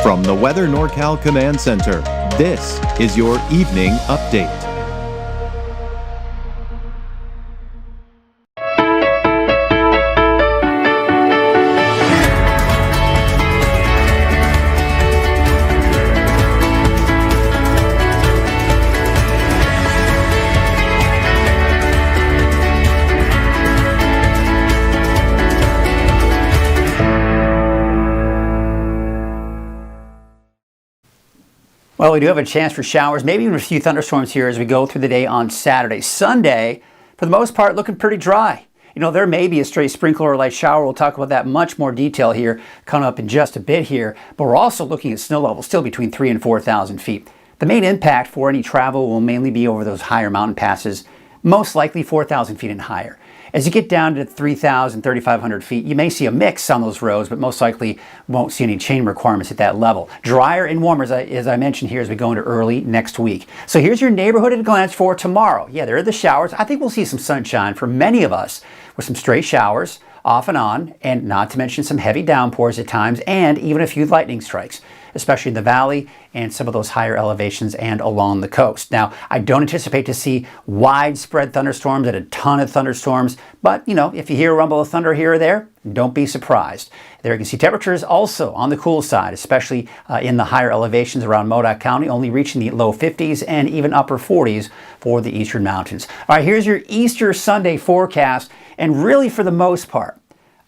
From the Weather NorCal Command Center, this is your evening update. Well, we do have a chance for showers, maybe even a few thunderstorms here as we go through the day on Saturday. Sunday, for the most part, looking pretty dry. You know, there may be a stray sprinkle or light shower. We'll talk about that in much more detail here coming up in just a bit here. But we're also looking at snow levels still between 3,000 and 4,000 feet. The main impact for any travel will mainly be over those higher mountain passes, most likely 4,000 feet and higher. As you get down to 3,000, 3,500 feet, you may see a mix on those roads, but most likely won't see any chain requirements at that level. Drier and warmer, as I mentioned here, as we go into early next week. So here's your neighborhood at a glance for tomorrow. Yeah, there are the showers. I think we'll see some sunshine for many of us with some stray showers off and on, and not to mention some heavy downpours at times, and even a few lightning strikes, especially in the valley and some of those higher elevations and along the coast. Now, I don't anticipate to see widespread thunderstorms and a ton of thunderstorms, but you know, if you hear a rumble of thunder here or there, don't be surprised. There you can see temperatures also on the cool side, especially in the higher elevations around Modoc County, only reaching the low 50s and even upper 40s for the eastern mountains. All right, here's your Easter Sunday forecast, and really for the most part,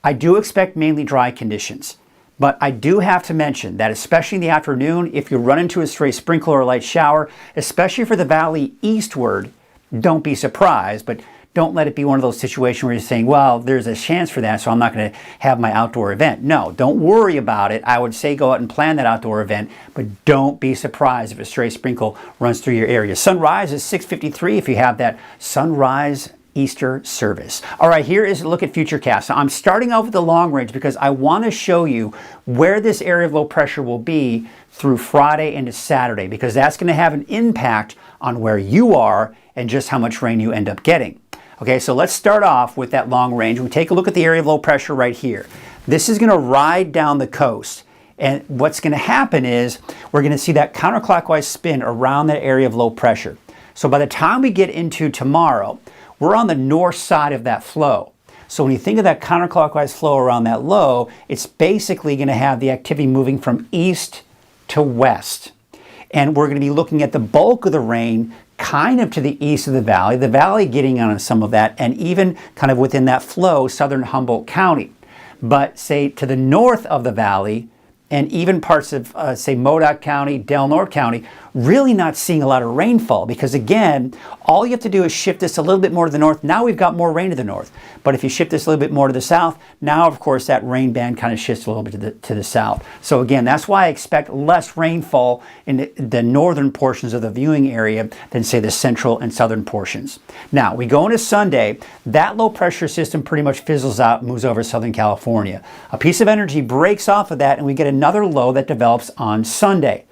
I do expect mainly dry conditions. But I do have to mention that especially in the afternoon, if you run into a stray sprinkle or light shower, especially for the valley eastward, don't be surprised, but don't let it be one of those situations where you're saying, well, there's a chance for that, so I'm not going to have my outdoor event. No, don't worry about it. I would say go out and plan that outdoor event, but don't be surprised if a stray sprinkle runs through your area. Sunrise is 6:53 if you have that sunrise Easter service. All right, here is a look at Futurecast. So I'm starting off with the long range because I want to show you where this area of low pressure will be through Friday into Saturday, because that's going to have an impact on where you are and just how much rain you end up getting. Okay, so let's start off with that long range. We take a look at the area of low pressure right here. This is going to ride down the coast. And what's going to happen is we're going to see that counterclockwise spin around that area of low pressure. So by the time we get into tomorrow, we're on the north side of that flow. So when you think of that counterclockwise flow around that low, it's basically going to have the activity moving from east to west. And we're going to be looking at the bulk of the rain kind of to the east of the valley getting on some of that, and even kind of within that flow, southern Humboldt County. But say to the north of the valley, and even parts of, say, Modoc County, Del Norte County, really not seeing a lot of rainfall, because again, all you have to do is shift this a little bit more to the north. Now we've got more rain to the north. But if you shift this a little bit more to the south, now of course that rain band kind of shifts a little bit to the south. So again, that's why I expect less rainfall in the northern portions of the viewing area than say the central and southern portions. Now we go into Sunday, that low pressure system pretty much fizzles out, moves over Southern California. A piece of energy breaks off of that and we get another low that develops on Sunday.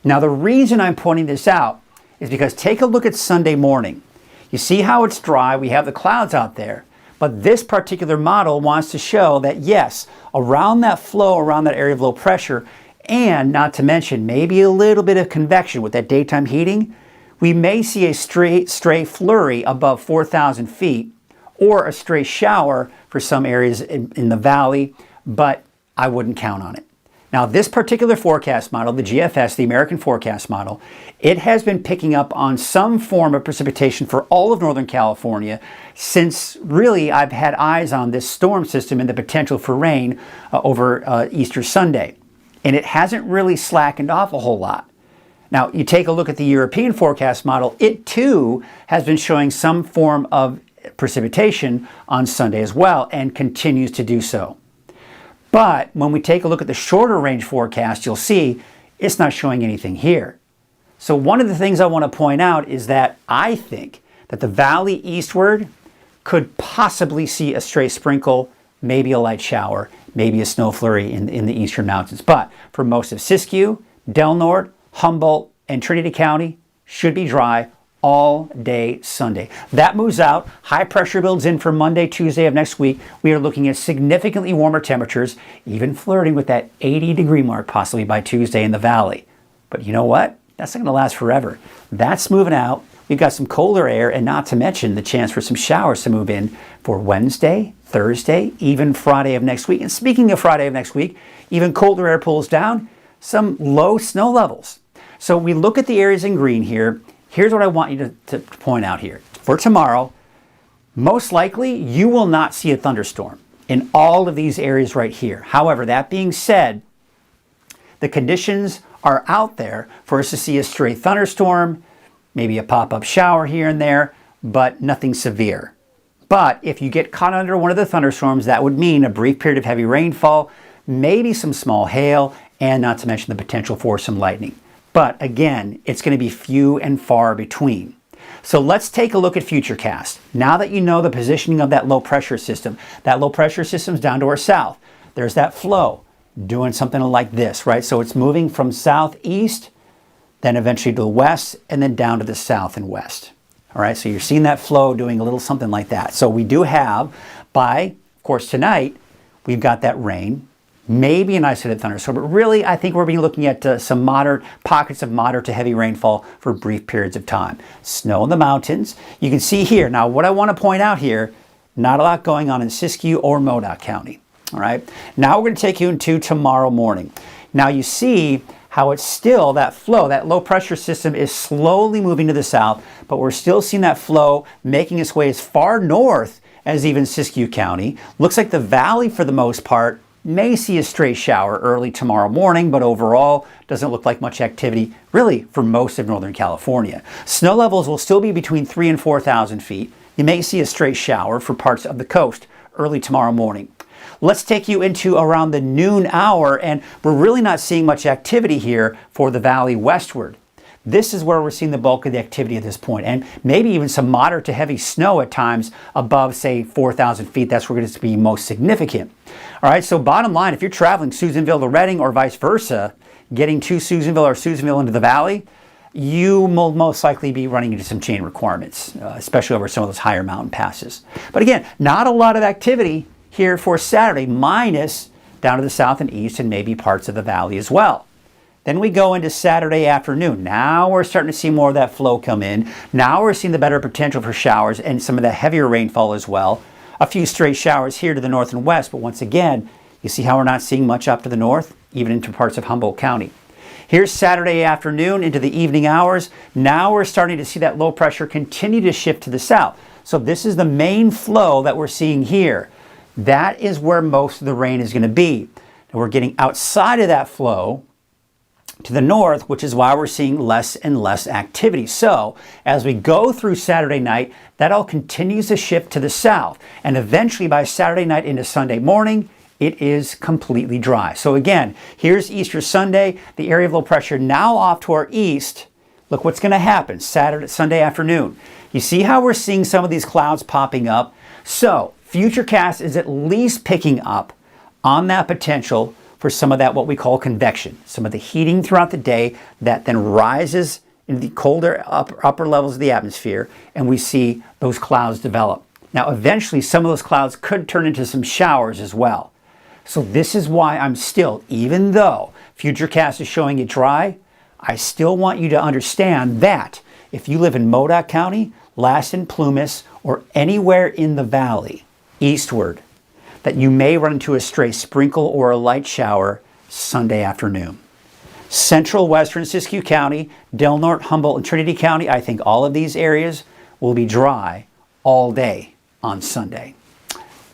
Now the reason I'm pointing this out is because take a look at Sunday morning. You see how it's dry, we have the clouds out there, but this particular model wants to show that yes, around that flow, around that area of low pressure, and not to mention maybe a little bit of convection with that daytime heating, we may see a stray flurry above 4,000 feet or a stray shower for some areas in the valley, but I wouldn't count on it. Now, this particular forecast model, the GFS, the American Forecast Model, it has been picking up on some form of precipitation for all of Northern California since really I've had eyes on this storm system and the potential for rain over Easter Sunday. And it hasn't really slackened off a whole lot. Now, you take a look at the European Forecast Model, it too has been showing some form of precipitation on Sunday as well and continues to do so. But when we take a look at the shorter range forecast, you'll see it's not showing anything here. So one of the things I want to point out is that I think that the valley eastward could possibly see a stray sprinkle, maybe a light shower, maybe a snow flurry in the eastern mountains. But for most of Siskiyou, Del Norte, Humboldt, and Trinity County, should be dry all day Sunday. That moves out. High pressure builds in for Monday, Tuesday of next week. We are looking at significantly warmer temperatures, even flirting with that 80-degree mark possibly by Tuesday in the valley. But you know what? That's not going to last forever. That's moving out. We've got some colder air, and not to mention the chance for some showers to move in for Wednesday, Thursday, even Friday of next week. And speaking of Friday of next week, even colder air pulls down some low snow levels. So we look at the areas in green here. Here's what I want you to point out here. For tomorrow, most likely you will not see a thunderstorm in all of these areas right here. However, that being said, the conditions are out there for us to see a stray thunderstorm, maybe a pop-up shower here and there, but nothing severe. But if you get caught under one of the thunderstorms, that would mean a brief period of heavy rainfall, maybe some small hail, and not to mention the potential for some lightning. But again, it's going to be few and far between. So let's take a look at Futurecast. Now that you know the positioning of that low pressure system is down to our south. There's that flow doing something like this, right? So it's moving from southeast, then eventually to the west, and then down to the south and west. All right, so you're seeing that flow doing a little something like that. So we do have, of course, tonight, we've got that rain, maybe an isolated thunderstorm, but really I think we're going to be looking at some pockets of moderate to heavy rainfall for brief periods of time. Snow in the mountains. You can see here, now what I want to point out here, not a lot going on in Siskiyou or Modoc County. All right, now we're going to take you into tomorrow morning. Now you see how it's still, that flow, that low pressure system is slowly moving to the south, but we're still seeing that flow making its way as far north as even Siskiyou County. Looks like the valley, for the most part, may see a stray shower early tomorrow morning, but overall doesn't look like much activity really for most of Northern California. Snow levels will still be between 3,000 and 4,000 feet. You may see a stray shower for parts of the coast early tomorrow morning. Let's take you into around the noon hour, and we're really not seeing much activity here for the valley westward. This is where we're seeing the bulk of the activity at this point, and maybe even some moderate to heavy snow at times above, say, 4,000 feet. That's where it's going to be most significant. All right, so bottom line, if you're traveling Susanville to Redding or vice versa, getting to Susanville or Susanville into the valley, you will most likely be running into some chain requirements, especially over some of those higher mountain passes. But again, not a lot of activity here for Saturday, minus down to the south and east and maybe parts of the valley as well. Then we go into Saturday afternoon. Now we're starting to see more of that flow come in. Now we're seeing the better potential for showers and some of the heavier rainfall as well. A few stray showers here to the north and west, but once again, you see how we're not seeing much up to the north, even into parts of Humboldt County. Here's Saturday afternoon into the evening hours. Now we're starting to see that low pressure continue to shift to the south. So this is the main flow that we're seeing here. That is where most of the rain is going to be. And we're getting outside of that flow to the north, which is why we're seeing less and less activity. So as we go through Saturday night, that all continues to shift to the south. And eventually by Saturday night into Sunday morning, it is completely dry. So again, here's Easter Sunday, the area of low pressure now off to our east. Look what's going to happen Sunday afternoon. You see how we're seeing some of these clouds popping up? So Futurecast is at least picking up on that potential for some of that what we call convection, some of the heating throughout the day that then rises in the colder upper levels of the atmosphere, and we see those clouds develop. Now eventually some of those clouds could turn into some showers as well. So this is why I'm still, even though Futurecast is showing it dry, I still want you to understand that if you live in Modoc County, Lassen, Plumas, or anywhere in the valley, eastward, that you may run into a stray sprinkle or a light shower Sunday afternoon. Central western Siskiyou County, Del Norte, Humboldt, and Trinity County, I think all of these areas will be dry all day on Sunday.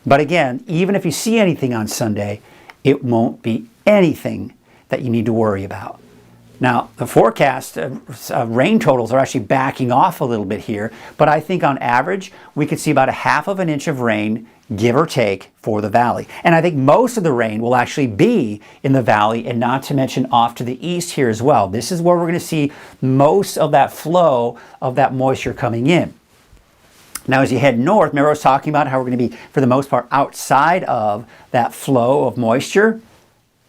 But again, even if you see anything on Sunday, it won't be anything that you need to worry about. Now, the forecast rain totals are actually backing off a little bit here, but I think on average, we could see about 1/2 inch of rain, give or take, for the valley. And I think most of the rain will actually be in the valley, and not to mention off to the east here as well. This is where we're going to see most of that flow of that moisture coming in. Now, as you head north, remember I was talking about how we're going to be, for the most part, outside of that flow of moisture?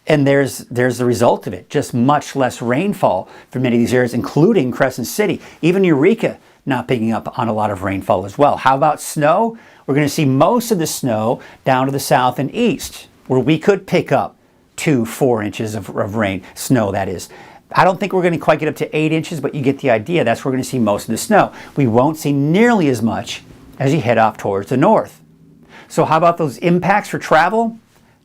And there's the result of it, just much less rainfall for many of these areas, including Crescent City. Even Eureka not picking up on a lot of rainfall as well. How about snow? We're going to see most of the snow down to the south and east, where we could pick up 2-4 inches of rain, snow that is. I don't think we're going to quite get up to 8 inches, but you get the idea. That's where we're going to see most of the snow. We won't see nearly as much as you head off towards the north. So how about those impacts for travel?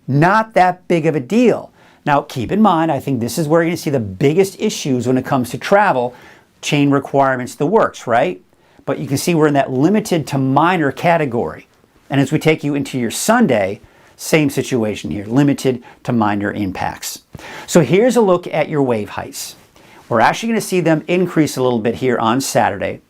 Not that big of a deal. Now, keep in mind, I think this is where you're going to see the biggest issues when it comes to travel, chain requirements, the works, right? But you can see we're in that limited to minor category. And as we take you into your Sunday, same situation here, limited to minor impacts. So here's a look at your wave heights. We're actually going to see them increase a little bit here on Saturday.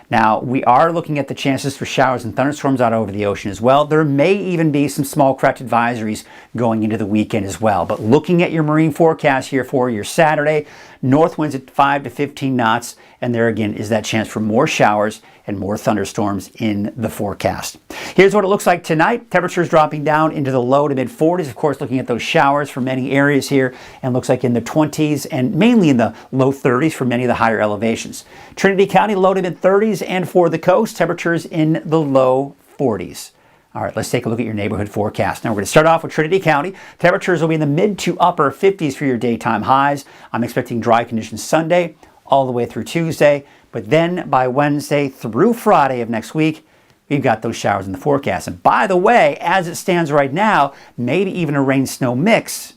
Now, we are looking at the chances for showers and thunderstorms out over the ocean as well. There may even be some small craft advisories going into the weekend as well. But looking at your marine forecast here for your Saturday, north winds at 5 to 15 knots. And there again is that chance for more showers and more thunderstorms in the forecast. Here's what it looks like tonight. Temperatures dropping down into the low to mid 40s. Of course, looking at those showers for many areas here, and looks like in the 20s and mainly in the low 30s for many of the higher elevations. Trinity County, low to mid 30s, and for the coast, temperatures in the low 40s. All right, let's take a look at your neighborhood forecast. Now we're going to start off with Trinity County. Temperatures will be in the mid to upper 50s for your daytime highs. I'm expecting dry conditions Sunday all the way through Tuesday. But then by Wednesday through Friday of next week, we've got those showers in the forecast. And by the way, as it stands right now, maybe even a rain-snow mix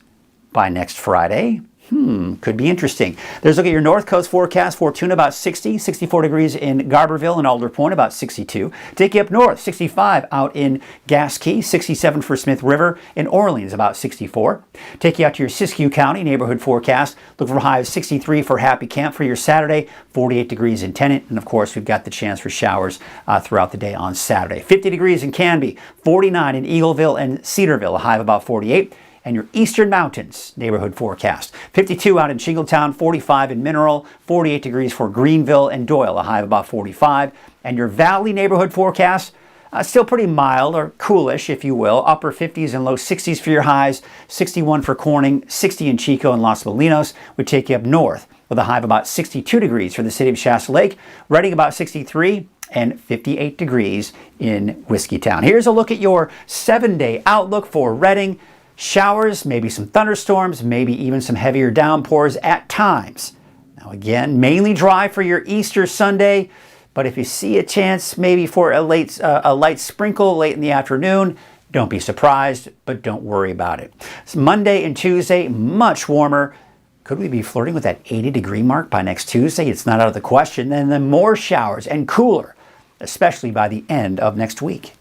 by next Friday. Could be interesting. There's a look at your North Coast forecast. Fortuna about 60, 64 degrees in Garberville and Alder Point, about 62. Take you up north, 65 out in Gas Key, 67 for Smith River. In Orleans, about 64. Take you out to your Siskiyou County neighborhood forecast. Look for a high of 63 for Happy Camp for your Saturday, 48 degrees in Tennant. And of course, we've got the chance for showers throughout the day on Saturday. 50 degrees in Canby, 49 in Eagleville and Cedarville, a high of about 48. And your Eastern Mountains neighborhood forecast. 52 out in Shingletown, 45 in Mineral, 48 degrees for Greenville and Doyle, a high of about 45. And your Valley neighborhood forecast, still pretty mild or coolish, if you will. Upper 50s and low 60s for your highs, 61 for Corning, 60 in Chico and Los Molinos, would take you up north with a high of about 62 degrees for the city of Shasta Lake. Reading about 63. And 58 degrees in Whiskeytown. Here's a look at your 7-day outlook for Redding. Showers, maybe some thunderstorms, maybe even some heavier downpours at times. Now again, mainly dry for your Easter Sunday, but if you see a chance maybe for a light sprinkle late in the afternoon, don't be surprised, but don't worry about it. So Monday and Tuesday, much warmer. Could we be flirting with that 80-degree mark by next Tuesday? It's not out of the question. And then more showers and cooler, especially by the end of next week.